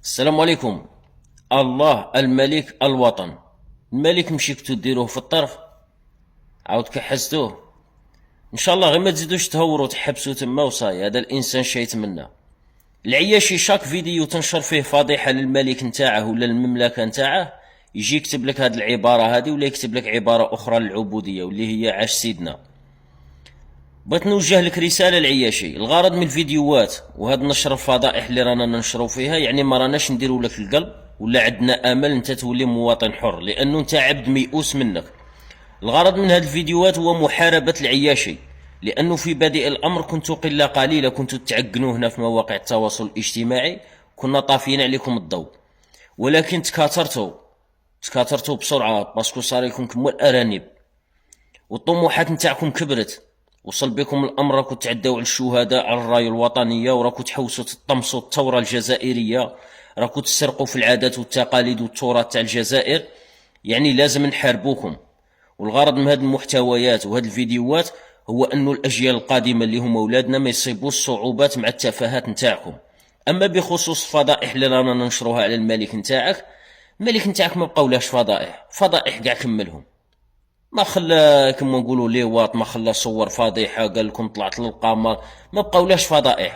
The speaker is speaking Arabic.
السلام عليكم. الله الملك الوطن. الملك مشيتو ديروه في الطرف، عاود كحزتوه. ان شاء الله غير ما تزيدوش تهوروا تحبسوا تما وصاي. هذا الانسان شيتمنى. العياشي شاك فيديو تنشر فيه فضيحه للملك نتاعه ولا المملكه نتاعه يجي يكتب لك هذه العباره هذه ولا يكتب لك عباره اخرى للعبوديه واللي هي عاش سيدنا. بغيت نوجه لك رساله العياشي. الغرض من الفيديوهات وهذا نشر الفضائح اللي رانا ننشروا فيها يعني ما راناش نديروا لك القلب ولا عندنا امل انت تولي مواطن حر، لانه انت عبد ميؤوس منك. الغرض من هذه الفيديوهات هو محاربه العياشي، لانه في بادئ الامر كنتوا قله قليله كنتوا تعقنوا هنا في مواقع التواصل الاجتماعي، كنا طافيين عليكم الضوء، ولكن تكاثرتوا بسرعه باسكو صار لكم كموا الارانب والطموحات نتاعكم كبرت. وصل بكم الامر راكو تعداو على الشهداء على الرايه الوطنيه، وراكو تحوسوا تطمسوا الثوره الجزائريه، راكو تسرقوا في العادات والتقاليد والتراث تاع الجزائر. يعني لازم نحاربوكم. والغرض من هذه المحتويات وهذه الفيديوهات هو انه الاجيال القادمه اللي هم اولادنا ما يصيبوش صعوبات مع التفاهات نتاعكم. اما بخصوص الفضائح اللي رانا ننشروها على الملك نتاعك، الملك نتاعك ما بقاولاش فضائح كاع كملهم. ما خلى كما نقولوا لي واط، ما خلى صور فضيحه قال لكم طلعت للقمر، ما بقاولاش فضائح.